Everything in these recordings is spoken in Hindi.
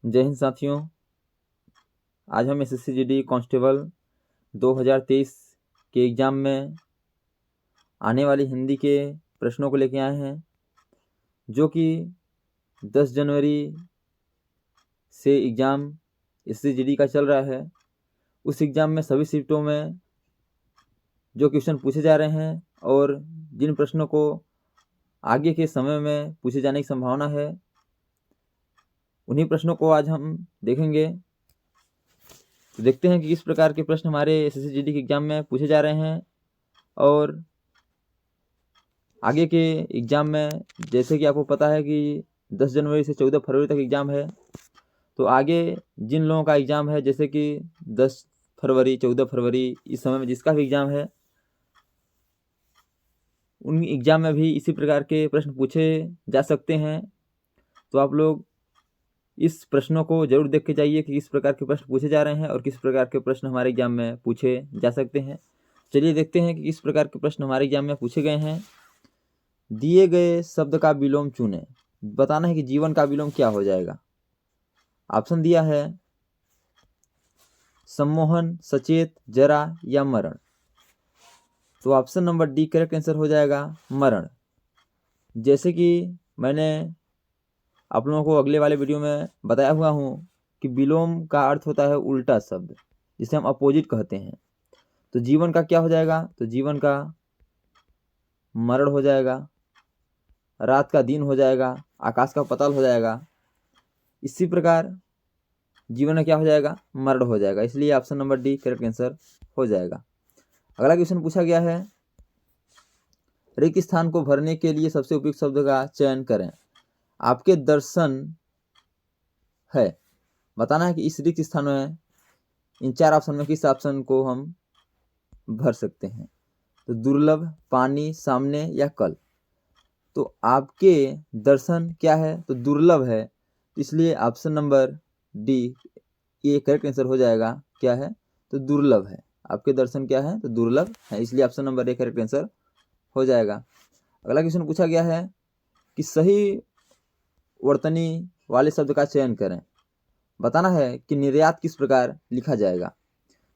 जय हिंद साथियों। आज हम एसएससी जीडी कांस्टेबल 2023 के एग्ज़ाम में आने वाली हिंदी के प्रश्नों को लेके आए हैं, जो कि 10 जनवरी से एग्ज़ाम एसएससी जीडी का चल रहा है। उस एग्ज़ाम में सभी शिफ्टों में जो क्वेश्चन पूछे जा रहे हैं और जिन प्रश्नों को आगे के समय में पूछे जाने की संभावना है, उन्हीं प्रश्नों को आज हम देखेंगे। तो देखते हैं कि किस प्रकार के प्रश्न हमारे एसएससी जीडी के एग्ज़ाम में पूछे जा रहे हैं। और आगे के एग्ज़ाम में जैसे कि आपको पता है कि 10 जनवरी से 14 फरवरी तक एग्ज़ाम है, तो आगे जिन लोगों का एग्ज़ाम है, जैसे कि 10 फरवरी 14 फरवरी इस समय में जिसका भी एग्ज़ाम है, उन एग्ज़ाम में भी इसी प्रकार के प्रश्न पूछे जा सकते हैं। तो आप लोग इस प्रश्नों को जरूर देख के जाइए कि किस प्रकार के प्रश्न पूछे जा रहे हैं और किस प्रकार के प्रश्न हमारे एग्ज़ाम में पूछे जा सकते हैं। चलिए देखते हैं कि किस प्रकार के प्रश्न हमारे एग्ज़ाम में पूछे गए हैं। दिए गए शब्द का विलोम चुनें। बताना है कि जीवन का विलोम क्या हो जाएगा। ऑप्शन दिया है सम्मोहन, सचेत, जरा या मरण। तो option number D correct answer हो जाएगा मरण। जैसे कि मैंने आप लोगों को अगले वाले वीडियो में बताया हुआ हूँ कि विलोम का अर्थ होता है उल्टा शब्द, जिसे हम अपोजिट कहते हैं। तो जीवन का क्या हो जाएगा? तो जीवन का मरण हो जाएगा, रात का दिन हो जाएगा, आकाश का पताल हो जाएगा। इसी प्रकार जीवन में क्या हो जाएगा? मरण हो जाएगा। इसलिए option number D correct answer हो जाएगा। अगला क्वेश्चन पूछा गया है, रिक्त स्थान को भरने के लिए सबसे उपयुक्त शब्द का चयन करें। आपके दर्शन है। बताना है कि इस रिक्त स्थान में इन 4 ऑप्शन में किस ऑप्शन को हम भर सकते हैं। तो दुर्लभ, पानी, सामने या कल। तो आपके दर्शन क्या है? तो दुर्लभ है, इसलिए ऑप्शन नंबर डी ये करेक्ट आंसर हो जाएगा। क्या है? तो दुर्लभ है। आपके दर्शन क्या है? तो दुर्लभ है, इसलिए option number A correct answer हो जाएगा। अगला क्वेश्चन पूछा गया है कि सही वर्तनी वाले शब्द का चयन करें। बताना है कि निर्यात किस प्रकार लिखा जाएगा।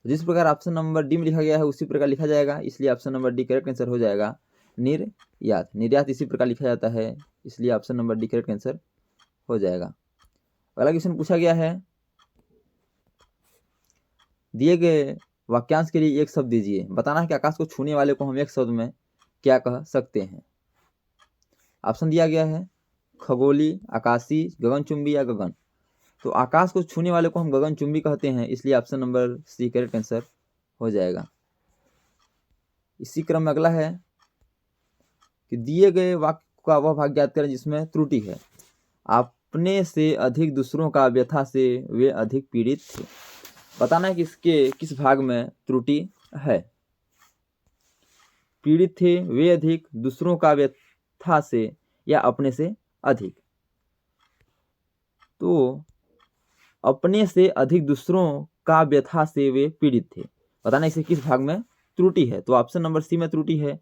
जिस प्रकार ऑप्शन नंबर डी में लिखा गया है उसी प्रकार लिखा जाएगा, इसलिए option number D correct answer हो जाएगा। निर्यात, निर्यात इसी प्रकार लिखा जाता है, इसलिए option number D correct answer हो जाएगा। अगला क्वेश्चन पूछा गया है, दिए गए वाक्यांश के लिए एक शब्द दीजिए। बताना है कि आकाश को छूने वाले को हम एक शब्द में क्या कह सकते हैं। ऑप्शन दिया गया है खगोली, आकाशी, गगनचुंबी या गगन। तो आकाश को छूने वाले को हम गगनचुंबी कहते हैं, इसलिए option number C correct answer हो जाएगा। इसी क्रम में अगला है कि दिए गए वाक्य का वह भाग ज्ञात करें जिसमें त्रुटि है। अपने से अधिक दूसरों का व्यथा से वे अधिक पीड़ित थे। बताना है कि इसके किस भाग में त्रुटि है। पीड़ित थे, वे अधिक, दूसरों का व्यथा से या अपने से अधिक। तो अपने से अधिक दूसरों का व्यथा से वे पीड़ित थे। बताना इसे किस भाग में त्रुटि है। तो ऑप्शन नंबर सी में त्रुटि है,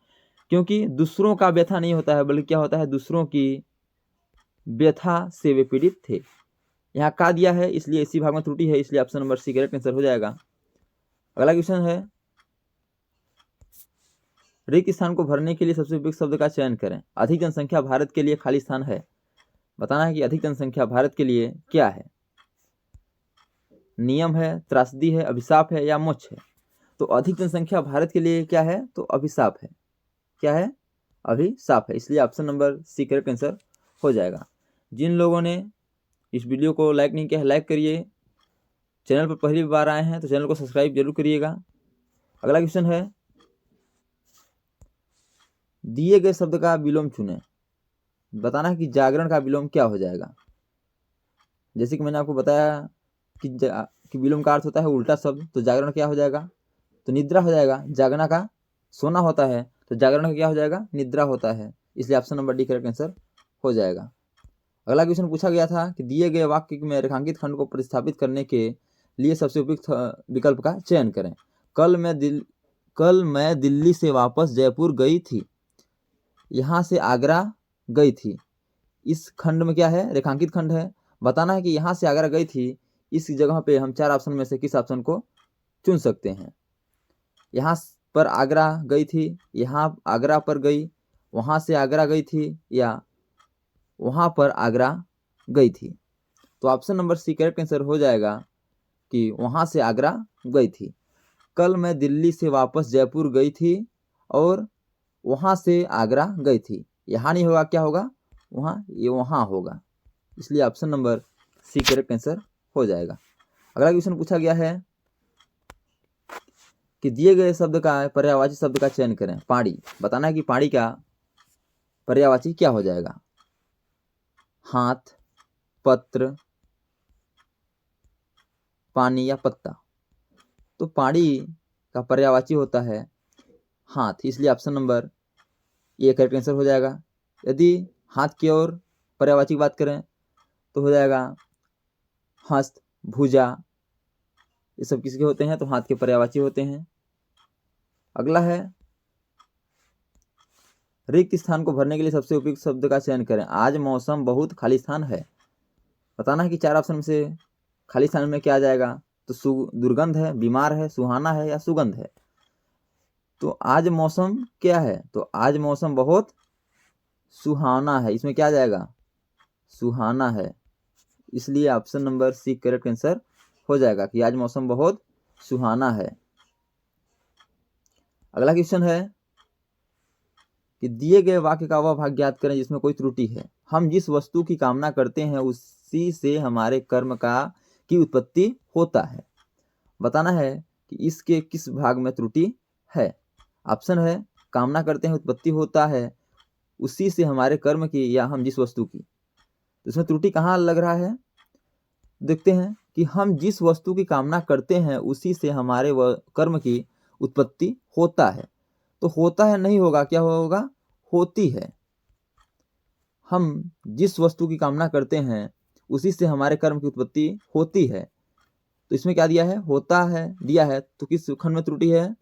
क्योंकि दूसरों का व्यथा नहीं होता है, बल्कि क्या होता है? दूसरों की व्यथा से वे पीड़ित थे। यहाँ का दिया है, इसलिए इसी भाग में त्रुटि है, इसलिए option number C correct answer हो जाएगा। अगला क्वेश्चन है, रिक्त स्थान को भरने के लिए सबसे उपयुक्त शब्द का चयन करें। अधिक जनसंख्या भारत के लिए खाली स्थान है। बताना है कि अधिक जनसंख्या भारत के लिए क्या है। नियम है, त्रासदी है, अभिशाप है या मोक्ष है। तो अधिक जनसंख्या भारत के लिए क्या है? तो अभिशाप है। क्या है? अभिशाप है, इसलिए option number C correct answer हो जाएगा। जिन लोगों ने इस वीडियो को लाइक नहीं किया है, लाइक करिए। चैनल पर पहली बार आए हैं तो चैनल को सब्सक्राइब जरूर करिएगा। अगला क्वेश्चन है, दिए गए शब्द का विलोम चुनें। बताना है कि जागरण का विलोम क्या हो जाएगा। जैसे कि मैंने आपको बताया कि विलोम का अर्थ होता है उल्टा शब्द, तो जागरण क्या हो जाएगा? तो निद्रा हो जाएगा। जागना का सोना होता है, तो जागरण का क्या हो जाएगा? निद्रा होता है, इसलिए option number D correct answer हो जाएगा। अगला क्वेश्चन पूछा गया था कि दिए गए वाक्य में रेखांकित खंड को प्रतिस्थापित करने के लिए सबसे उपयुक्त विकल्प का चयन करें। कल मैं दिल्ली से वापस जयपुर गई थी, यहाँ से आगरा गई थी। इस खंड में क्या है? रेखांकित खंड है। बताना है कि यहाँ से आगरा गई थी, इस जगह पे हम 4 ऑप्शन में से किस ऑप्शन को चुन सकते हैं। यहाँ पर आगरा गई थी, यहाँ आगरा पर गई, वहाँ से आगरा गई थी, या वहाँ पर आगरा गई थी। तो option number C correct answer हो जाएगा कि वहाँ से आगरा गई थी। कल मैं दिल्ली से वापस जयपुर गई थी और वहाँ से आगरा गई थी। यहाँ नहीं होगा, क्या होगा वहाँ, ये वहाँ होगा, इसलिए option number C correct answer हो जाएगा। अगला क्वेश्चन पूछा गया है कि दिए गए शब्द का पर्यायवाची शब्द का चयन करें। पाड़ी, बताना है कि पाड़ी का पर्यायवाची क्या हो जाएगा। हाथ, पत्र, पानी या पत्ता। तो पाड़ी का पर्यायवाची होता है हाथ, इसलिए option number A correct answer हो जाएगा। यदि हाथ की ओर पर्यायवाची की बात करें तो हो जाएगा हस्त, भुजा, ये सब किसके होते हैं, तो हाथ के पर्यायवाची होते हैं। अगला है रिक्त स्थान को भरने के लिए सबसे उपयुक्त शब्द का चयन करें। आज मौसम बहुत, खाली स्थान है। बताना है कि 4 ऑप्शन में से खाली स्थान में क्या आ जाएगा, तो दुर्गंध है, बीमार है, सुहाना है या सुगंध है। तो आज मौसम क्या है, तो आज मौसम बहुत सुहाना है, इसमें क्या आ जाएगा, सुहाना है, इसलिए option number C correct answer हो जाएगा कि आज मौसम बहुत सुहाना है। अगला क्वेश्चन है कि दिए गए वाक्य का वह भाग ज्ञात करें जिसमें कोई त्रुटि है। हम जिस वस्तु की कामना करते हैं उसी से हमारे कर्म की उत्पत्ति होता है। बताना है कि इसके किस भाग में त्रुटि है। ऑप्शन है कामना करते हैं उत्पत्ति होता है उसी से हमारे कर्म की या हम जिस वस्तु की। तो इसमें त्रुटि कहाँ लग रहा है, देखते हैं कि हम जिस वस्तु की कामना करते हैं उसी से हमारे कर्म की उत्पत्ति होता है। तो होता है नहीं होगा, क्या होगा, होती है। हम जिस वस्तु की कामना करते हैं उसी से हमारे कर्म की उत्पत्ति होती है। तो इसमें क्या दिया है, होता है दिया है, तो किस खंड में त्रुटि है,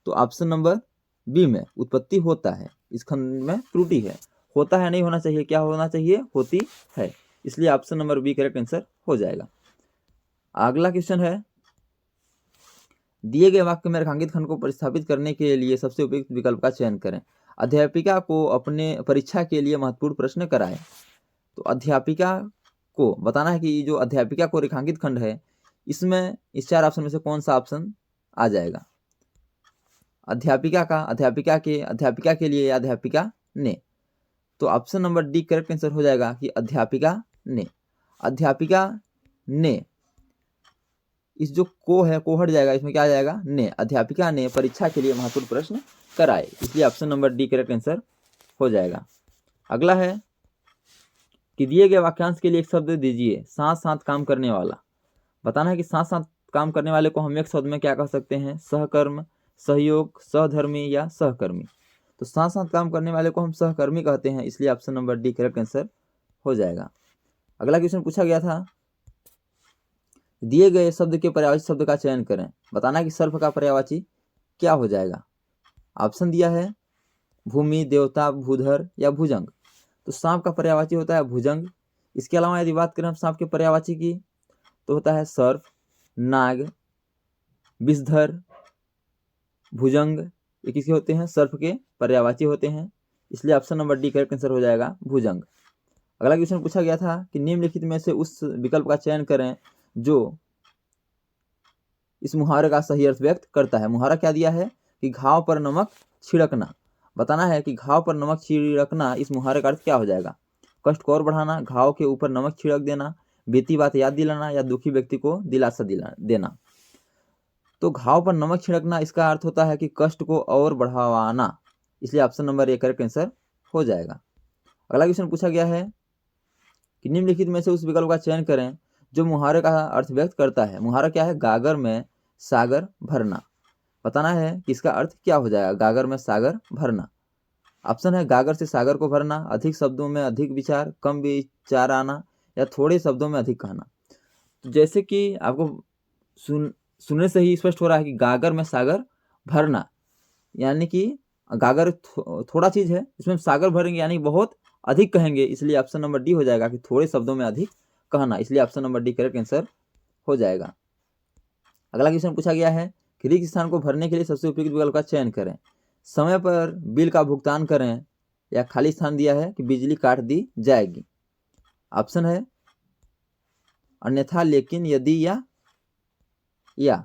तो ऑप्शन नंबर बी में उत्पत्ति होता है, इस खंड में त्रुटि है। होता है नहीं होना चाहिए, क्या होना चाहिए, होती है, इसलिए option number B correct answer हो जाएगा। अगला क्वेश्चन है दिए गए वाक्य में रेखांकित खंड को प्रतिस्थापित करने के लिए सबसे उपयुक्त विकल्प का चयन करें। अध्यापिका को अपने परीक्षा के लिए महत्वपूर्ण प्रश्न कराए। तो अध्यापिका को बताना है कि जो अध्यापिका को रेखांकित खंड है इसमें इस 4 ऑप्शन में से कौन सा ऑप्शन आ जाएगा। अध्यापिका का, अध्यापिका के, अध्यापिका के लिए या अध्यापिका ने। तो option number D correct answer हो जाएगा कि अध्यापिका ने। अध्यापिका ने, इस जो को है को हट जाएगा, इसमें क्या आ जाएगा, ने। अध्यापिका ने परीक्षा के लिए महत्वपूर्ण प्रश्न कराए, इसलिए option number D correct answer हो जाएगा। अगला है कि दिए गए वाक्यांश के लिए एक शब्द दीजिए साथ साथ काम करने वाला। बताना है कि साथ साथ काम करने वाले को हम एक शब्द में क्या कह सकते हैं, सहकर्म, सहयोग, सहधर्मी या सहकर्मी। तो साथ साथ काम करने वाले को हम सहकर्मी कहते हैं, इसलिए option number D correct answer हो जाएगा। अगला क्वेश्चन पूछा गया था दिए गए शब्द के पर्यायवाची शब्द का चयन करें। बताना है कि सर्प का पर्यायवाची क्या हो जाएगा। ऑप्शन दिया है भूमि, देवता, भूधर या भुजंग। तो सांप का पर्यायवाची होता है भुजंग। इसके अलावा यदि बात करें हम सांप के पर्यायवाची की तो होता है सर्प, नाग, विषधर, भुजंग, ये किसके होते हैं, सर्प के पर्यायवाची होते हैं, इसलिए option number D correct answer हो जाएगा भुजंग। अगला क्वेश्चन पूछा गया था कि निम्नलिखित में से उस विकल्प का चयन करें जो इस मुहावरे का सही अर्थ व्यक्त करता है। मुहावरा क्या दिया है कि घाव पर नमक छिड़कना। बताना है कि घाव पर नमक छिड़कना, इस मुहावरे का अर्थ क्या हो जाएगा। कष्ट को और बढ़ाना, घाव के ऊपर नमक छिड़क देना, बीती बात याद दिलाना या दुखी व्यक्ति को दिलासा देना। तो घाव पर नमक छिड़कना, इसका अर्थ होता है कि कष्ट को और बढ़ावाना, इसलिए option number A correct answer हो जाएगा। अगला क्वेश्चन पूछा गया है कि निम्नलिखित में से उस विकल्प का चयन करें जो मुहावरे का अर्थ व्यक्त करता है। मुहावरा क्या है, गागर में सागर भरना। बताना है कि इसका अर्थ क्या हो जाएगा, गागर में सागर भरना। ऑप्शन है गागर से सागर को भरना, अधिक शब्दों में अधिक विचार, कम विचार आना या थोड़े शब्दों में अधिक कहना। तो जैसे कि आपको सुनने से ही स्पष्ट हो रहा है कि गागर में सागर भरना, यानी कि गागर थोड़ा चीज है, इसमें सागर भरेंगे यानी बहुत अधिक कहेंगे, इसलिए ऑप्शन नंबर डी हो जाएगा कि थोड़े शब्दों में अधिक कहना, इसलिए option number D correct answer हो जाएगा। अगला क्वेश्चन पूछा गया है कि रिक्त स्थान को भरने के लिए सबसे उपयुक्त विकल्प का चयन करें। समय पर बिल का भुगतान करें या खाली स्थान दिया है कि बिजली काट दी जाएगी। ऑप्शन है अन्यथा, लेकिन, यदि या।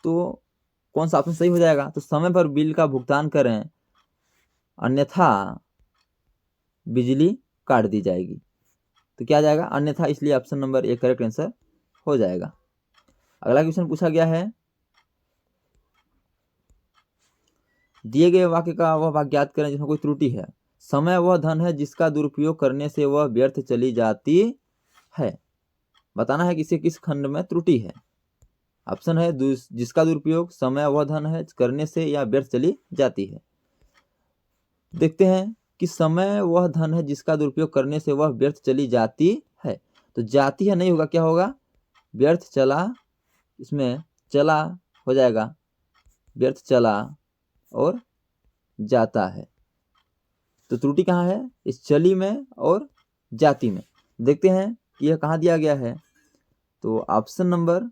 तो कौन सा ऑप्शन सही हो जाएगा? तो समय पर बिल का भुगतान करें अन्यथा बिजली काट दी जाएगी। तो क्या जाएगा? अन्यथा, इसलिए option number A correct answer हो जाएगा। अगला क्वेश्चन पूछा गया है दिए गए वाक्य का वह भाग ज्ञात करें जिसमें कोई त्रुटि है। समय वह धन है जिसका दुरुपयोग करने से वह व्यर्थ चली जाती है। बताना है कि इसे किस खंड में त्रुटि है। ऑप्शन है जिसका दुरुपयोग समय वह धन है करने से या व्यर्थ चली जाती है। देखते हैं कि समय वह धन है जिसका दुरुपयोग करने से वह व्यर्थ चली जाती है। तो जाती है नहीं होगा, क्या होगा? व्यर्थ चला, इसमें चला हो जाएगा, व्यर्थ चला और जाता है। तो त्रुटि कहाँ है? इस चली में और जाति में। देखते हैं कि यह कहाँ दिया गया है। तो ऑप्शन नंबर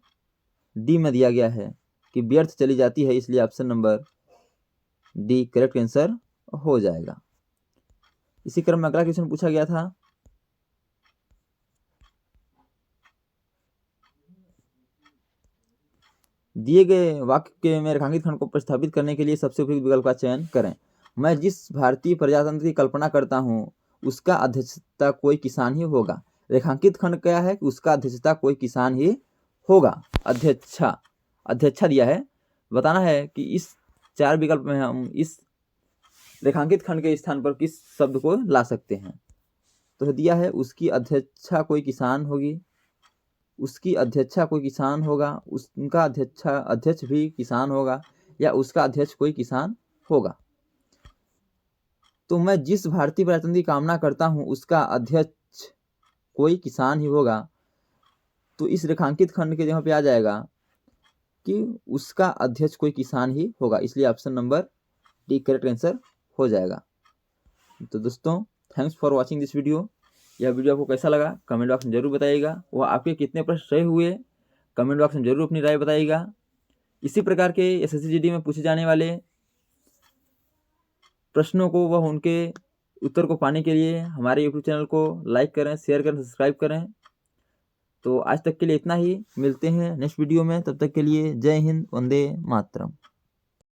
डी में दिया गया है कि व्यर्थ चली जाती है, इसलिए option number D correct answer हो जाएगा। इसी क्रम में अगला क्वेश्चन पूछा गया था दिए गए वाक्य में रेखांकित खंड को प्रतिस्थापित करने के लिए सबसे उपयुक्त विकल्प का चयन करें। मैं जिस भारतीय प्रजातंत्र की कल्पना करता हूं उसका अध्यक्षता कोई किसान ही होगा। रेखांकित खंड क्या है कि उसका अध्यक्षता कोई किसान ही होगा। अध्यक्षा दिया है। बताना है कि इस 4 विकल्प में हम इस रेखांकित खंड के स्थान पर किस शब्द को ला सकते हैं। तो दिया है उसकी अध्यक्षा कोई किसान होगी, उसकी अध्यक्षा कोई किसान होगा, उनका अध्यक्ष भी किसान होगा, या उसका अध्यक्ष कोई किसान होगा। तो मैं जिस भारतीय प्रजातंत्र की कामना करता हूं उसका अध्यक्ष कोई किसान ही होगा। तो इस रेखांकित खंड के जगह पे आ जाएगा कि उसका अध्यक्ष कोई किसान ही होगा, इसलिए option number D correct answer हो जाएगा। तो दोस्तों, thanks for watching this video. यह वीडियो आपको कैसा लगा कमेंट बॉक्स में जरूर बताइएगा। वह आपके कितने प्रश्न सही हुए कमेंट बॉक्स में जरूर अपनी राय बताइएगा। इसी प्रकार के एसएससी जीडी में पूछे जाने वाले प्रश्नों को वह उनके उत्तर को पाने के लिए हमारे यूट्यूब चैनल को लाइक करें, शेयर करें, सब्सक्राइब करें। तो आज तक के लिए इतना ही, मिलते हैं नेक्स्ट वीडियो में। तब तक के लिए जय हिंद, वंदे मातरम।